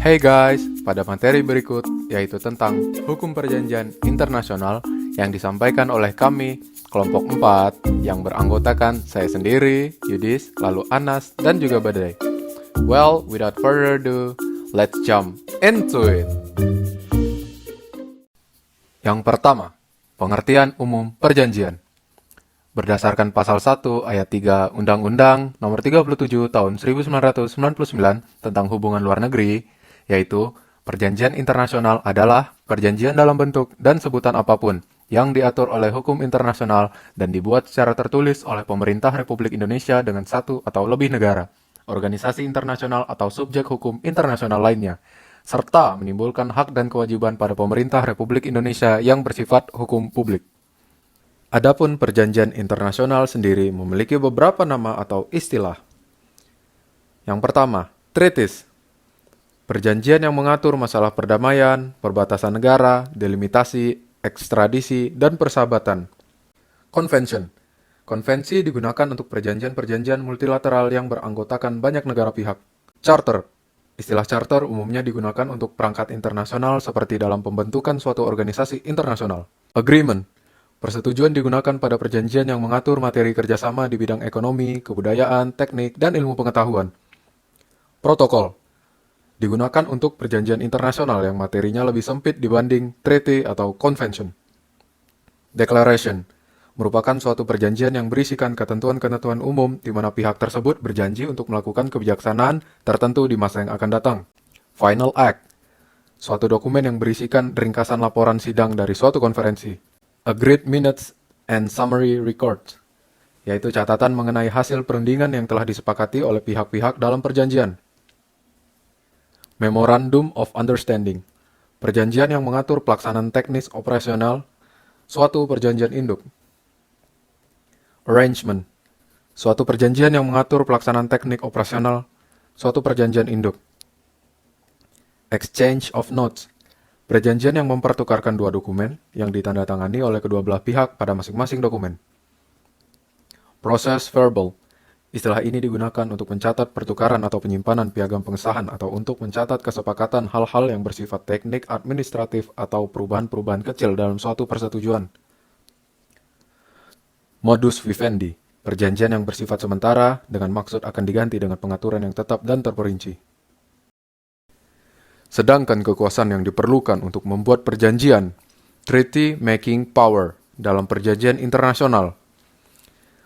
Hey guys, pada materi berikut yaitu tentang hukum perjanjian internasional yang disampaikan oleh kami, kelompok 4 yang beranggotakan saya sendiri, Yudis, lalu Anas, dan juga Badai. Well, without further ado, let's jump into it. Yang pertama, pengertian umum perjanjian. Berdasarkan pasal 1 ayat 3 Undang-Undang Nomor 37 Tahun 1999 tentang hubungan luar negeri, yaitu perjanjian internasional adalah perjanjian dalam bentuk dan sebutan apapun yang diatur oleh hukum internasional dan dibuat secara tertulis oleh pemerintah Republik Indonesia dengan satu atau lebih negara, organisasi internasional atau subjek hukum internasional lainnya, serta menimbulkan hak dan kewajiban pada pemerintah Republik Indonesia yang bersifat hukum publik. Adapun perjanjian internasional sendiri memiliki beberapa nama atau istilah. Yang pertama, treaties. Perjanjian yang mengatur masalah perdamaian, perbatasan negara, delimitasi, ekstradisi, dan persahabatan. Convention. Konvensi digunakan untuk perjanjian-perjanjian multilateral yang beranggotakan banyak negara pihak. Charter. Istilah charter umumnya digunakan untuk perangkat internasional seperti dalam pembentukan suatu organisasi internasional. Agreement. Persetujuan digunakan pada perjanjian yang mengatur materi kerjasama di bidang ekonomi, kebudayaan, teknik, dan ilmu pengetahuan. Protokol. Digunakan untuk perjanjian internasional yang materinya lebih sempit dibanding treaty atau convention. Declaration. Merupakan suatu perjanjian yang berisikan ketentuan-ketentuan umum di mana pihak tersebut berjanji untuk melakukan kebijaksanaan tertentu di masa yang akan datang. Final Act. Suatu dokumen yang berisikan ringkasan laporan sidang dari suatu konferensi. Agreed Minutes and Summary Records, yaitu catatan mengenai hasil perundingan yang telah disepakati oleh pihak-pihak dalam perjanjian. Memorandum of Understanding, perjanjian yang mengatur pelaksanaan teknis operasional suatu perjanjian induk. Arrangement, suatu perjanjian yang mengatur pelaksanaan teknik operasional suatu perjanjian induk. Exchange of Notes, perjanjian yang mempertukarkan dua dokumen yang ditandatangani oleh kedua belah pihak pada masing-masing dokumen. Process verbal. Istilah ini digunakan untuk mencatat pertukaran atau penyimpanan piagam pengesahan atau untuk mencatat kesepakatan hal-hal yang bersifat teknik, administratif, atau perubahan-perubahan kecil dalam suatu persetujuan. Modus vivendi. Perjanjian yang bersifat sementara dengan maksud akan diganti dengan pengaturan yang tetap dan terperinci. Sedangkan kekuasaan yang diperlukan untuk membuat perjanjian, treaty making power, dalam perjanjian internasional.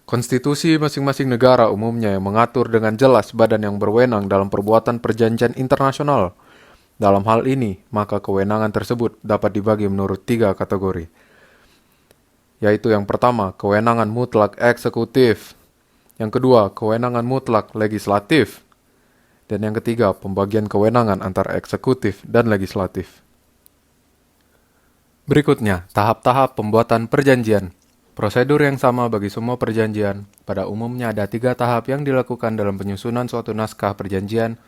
Konstitusi masing-masing negara umumnya yang mengatur dengan jelas badan yang berwenang dalam perbuatan perjanjian internasional. Dalam hal ini, maka kewenangan tersebut dapat dibagi menurut 3 kategori. Yaitu yang pertama, kewenangan mutlak eksekutif. Yang kedua, kewenangan mutlak legislatif. Dan yang ketiga, pembagian kewenangan antara eksekutif dan legislatif. Berikutnya, tahap-tahap pembuatan perjanjian. Prosedur yang sama bagi semua perjanjian. Pada umumnya ada 3 tahap yang dilakukan dalam penyusunan suatu naskah perjanjian,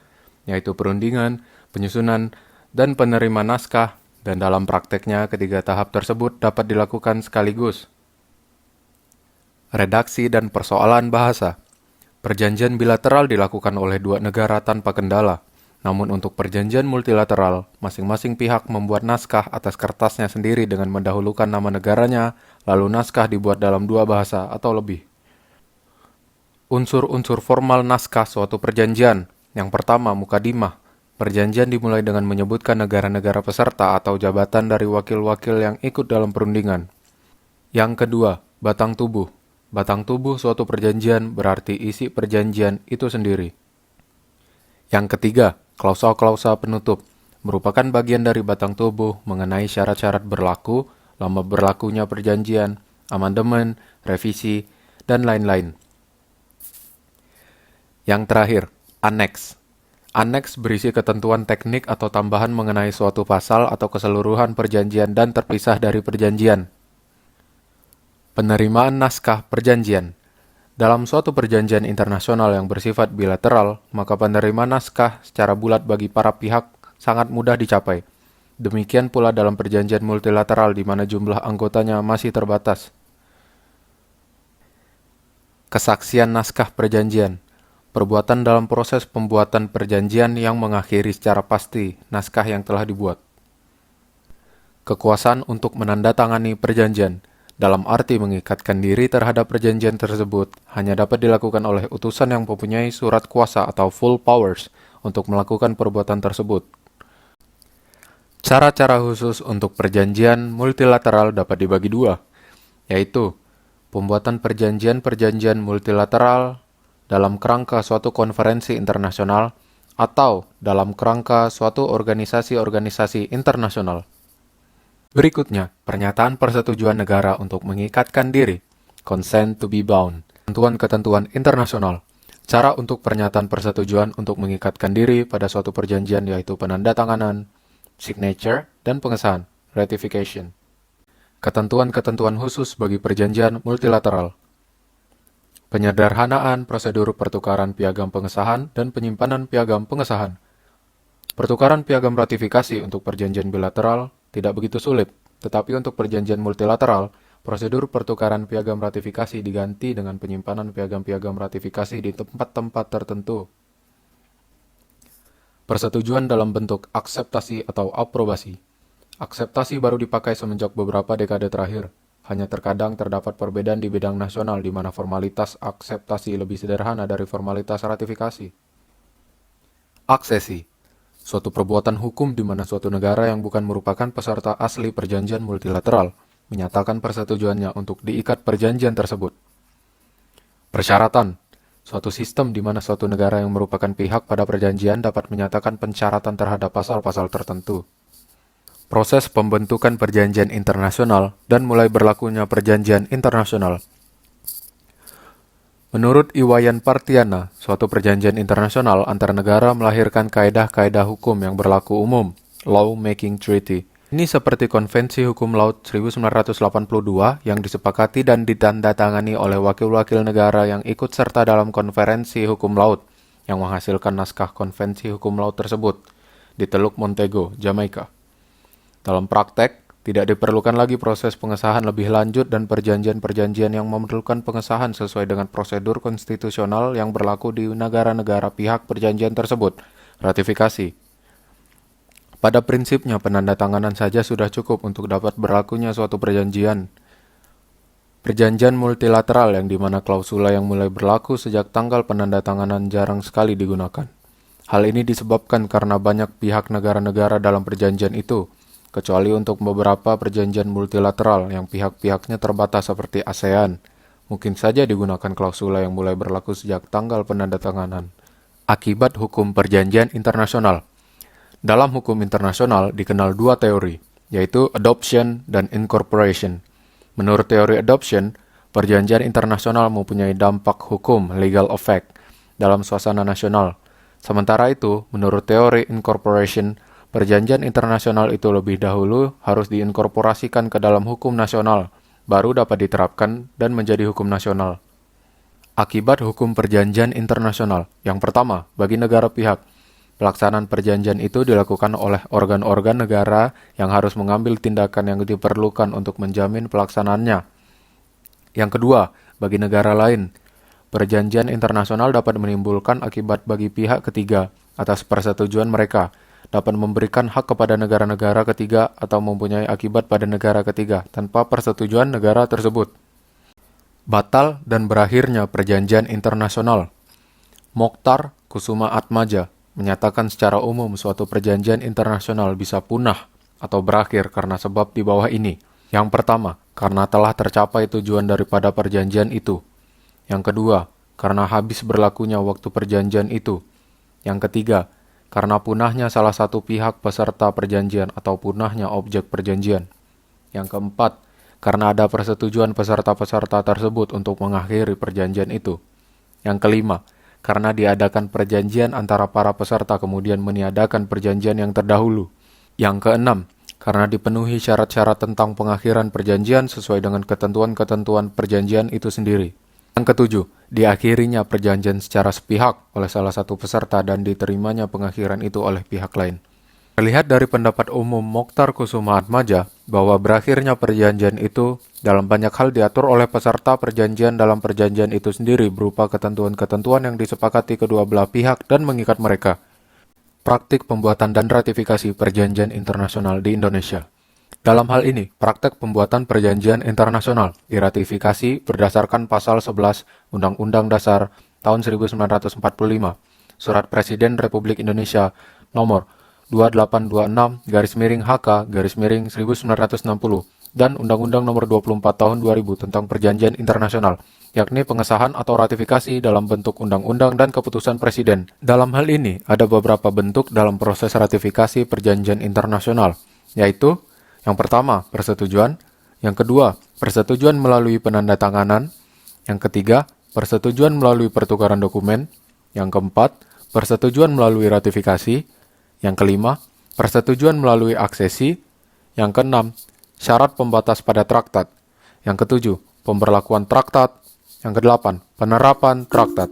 yaitu perundingan, penyusunan, dan penerimaan naskah, dan dalam prakteknya ketiga tahap tersebut dapat dilakukan sekaligus. Redaksi dan persoalan bahasa. Perjanjian bilateral dilakukan oleh 2 negara tanpa kendala, namun untuk perjanjian multilateral, masing-masing pihak membuat naskah atas kertasnya sendiri dengan mendahulukan nama negaranya, lalu naskah dibuat dalam 2 bahasa atau lebih. Unsur-unsur formal naskah suatu perjanjian. Yang pertama, mukadimah. Perjanjian dimulai dengan menyebutkan negara-negara peserta atau jabatan dari wakil-wakil yang ikut dalam perundingan. Yang kedua, batang tubuh. Batang tubuh suatu perjanjian berarti isi perjanjian itu sendiri. Yang ketiga, klausa-klausa penutup, merupakan bagian dari batang tubuh mengenai syarat-syarat berlaku, lama berlakunya perjanjian, amandemen, revisi, dan lain-lain. Yang terakhir, aneks. Aneks berisi ketentuan teknik atau tambahan mengenai suatu pasal atau keseluruhan perjanjian dan terpisah dari perjanjian. Penerimaan naskah perjanjian. Dalam suatu perjanjian internasional yang bersifat bilateral, maka penerimaan naskah secara bulat bagi para pihak sangat mudah dicapai. Demikian pula dalam perjanjian multilateral di mana jumlah anggotanya masih terbatas. Kesaksian naskah perjanjian. perbuatan dalam proses pembuatan perjanjian yang mengakhiri secara pasti naskah yang telah dibuat. Kekuasaan untuk menandatangani perjanjian, dalam arti mengikatkan diri terhadap perjanjian tersebut, hanya dapat dilakukan oleh utusan yang mempunyai surat kuasa atau full powers untuk melakukan perbuatan tersebut. Cara-cara khusus untuk perjanjian multilateral dapat dibagi dua, yaitu pembuatan perjanjian-perjanjian multilateral dalam kerangka suatu konferensi internasional atau dalam kerangka suatu organisasi-organisasi internasional. Berikutnya, pernyataan persetujuan negara untuk mengikatkan diri, consent to be bound, ketentuan-ketentuan internasional. Cara untuk pernyataan persetujuan untuk mengikatkan diri pada suatu perjanjian yaitu penandatanganan, signature, dan pengesahan, ratification. Ketentuan-ketentuan khusus bagi perjanjian multilateral. Penyederhanaan prosedur pertukaran piagam pengesahan dan penyimpanan piagam pengesahan. Pertukaran piagam ratifikasi untuk perjanjian bilateral tidak begitu sulit, tetapi untuk perjanjian multilateral, prosedur pertukaran piagam ratifikasi diganti dengan penyimpanan piagam-piagam ratifikasi di tempat-tempat tertentu. Persetujuan dalam bentuk akseptasi atau aprobasi. Akseptasi baru dipakai semenjak beberapa dekade terakhir. Hanya terkadang terdapat perbedaan di bidang nasional di mana formalitas akseptasi lebih sederhana dari formalitas ratifikasi. Aksesi. Suatu perbuatan hukum di mana suatu negara yang bukan merupakan peserta asli perjanjian multilateral menyatakan persetujuannya untuk diikat perjanjian tersebut. Persyaratan. Suatu sistem di mana suatu negara yang merupakan pihak pada perjanjian dapat menyatakan pensyaratan terhadap pasal-pasal tertentu. Proses pembentukan perjanjian internasional dan mulai berlakunya perjanjian internasional. Menurut Iwayan Partiana, suatu perjanjian internasional antar negara melahirkan kaedah-kaedah hukum yang berlaku umum, Law Making Treaty. Ini seperti Konvensi Hukum Laut 1982 yang disepakati dan ditandatangani oleh wakil-wakil negara yang ikut serta dalam Konferensi Hukum Laut, yang menghasilkan naskah Konvensi Hukum Laut tersebut di Teluk Montego, Jamaika. Dalam praktek, tidak diperlukan lagi proses pengesahan lebih lanjut dan perjanjian-perjanjian yang memerlukan pengesahan sesuai dengan prosedur konstitusional yang berlaku di negara-negara pihak perjanjian tersebut. Ratifikasi. Pada prinsipnya, penandatanganan saja sudah cukup untuk dapat berlakunya suatu perjanjian. Perjanjian multilateral yang dimana klausula yang mulai berlaku sejak tanggal penandatanganan jarang sekali digunakan. Hal ini disebabkan karena banyak pihak negara-negara dalam perjanjian itu, kecuali untuk beberapa perjanjian multilateral yang pihak-pihaknya terbatas seperti ASEAN, mungkin saja digunakan klausula yang mulai berlaku sejak tanggal penandatanganan. Akibat hukum perjanjian internasional. Dalam hukum internasional dikenal dua teori, yaitu adoption dan incorporation. Menurut teori adoption, perjanjian internasional mempunyai dampak hukum legal effect dalam suasana nasional. Sementara itu, menurut teori incorporation, perjanjian internasional itu lebih dahulu harus diinkorporasikan ke dalam hukum nasional, baru dapat diterapkan dan menjadi hukum nasional. Akibat hukum perjanjian internasional. Yang pertama, bagi negara pihak, pelaksanaan perjanjian itu dilakukan oleh organ-organ negara yang harus mengambil tindakan yang diperlukan untuk menjamin pelaksanaannya. Yang kedua, bagi negara lain, perjanjian internasional dapat menimbulkan akibat bagi pihak ketiga atas persetujuan mereka, dapat memberikan hak kepada negara-negara ketiga atau mempunyai akibat pada negara ketiga tanpa persetujuan negara tersebut. Batal dan berakhirnya perjanjian internasional. Mokhtar Kusuma Atmaja menyatakan secara umum suatu perjanjian internasional bisa punah atau berakhir karena sebab di bawah ini. Yang pertama, karena telah tercapai tujuan daripada perjanjian itu. Yang kedua, karena habis berlakunya waktu perjanjian itu. Yang ketiga, karena punahnya salah satu pihak peserta perjanjian atau punahnya objek perjanjian. Yang keempat, karena ada persetujuan peserta-peserta tersebut untuk mengakhiri perjanjian itu. Yang kelima, karena diadakan perjanjian antara para peserta kemudian meniadakan perjanjian yang terdahulu. Yang keenam, karena dipenuhi syarat-syarat tentang pengakhiran perjanjian sesuai dengan ketentuan-ketentuan perjanjian itu sendiri. Yang ketujuh, diakhirinya perjanjian secara sepihak oleh salah satu peserta dan diterimanya pengakhiran itu oleh pihak lain. Terlihat dari pendapat umum Mokhtar Kusuma Atmaja, bahwa berakhirnya perjanjian itu dalam banyak hal diatur oleh peserta perjanjian dalam perjanjian itu sendiri berupa ketentuan-ketentuan yang disepakati kedua belah pihak dan mengikat mereka. Praktik pembuatan dan ratifikasi perjanjian internasional di Indonesia. Dalam hal ini, praktek pembuatan perjanjian internasional diratifikasi berdasarkan pasal 11 Undang-Undang Dasar tahun 1945, Surat Presiden Republik Indonesia nomor 2826/HK/1960 dan Undang-Undang nomor 24 tahun 2000 tentang Perjanjian Internasional, yakni pengesahan atau ratifikasi dalam bentuk undang-undang dan keputusan presiden. Dalam hal ini, ada beberapa bentuk dalam proses ratifikasi perjanjian internasional, yaitu yang pertama, persetujuan, yang kedua, persetujuan melalui penandatanganan, yang ketiga, persetujuan melalui pertukaran dokumen, yang keempat, persetujuan melalui ratifikasi, yang kelima, persetujuan melalui aksesi, yang keenam, syarat pembatas pada traktat, yang ketujuh, pemberlakuan traktat, yang kedelapan, penerapan traktat.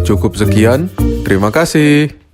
Cukup sekian, terima kasih.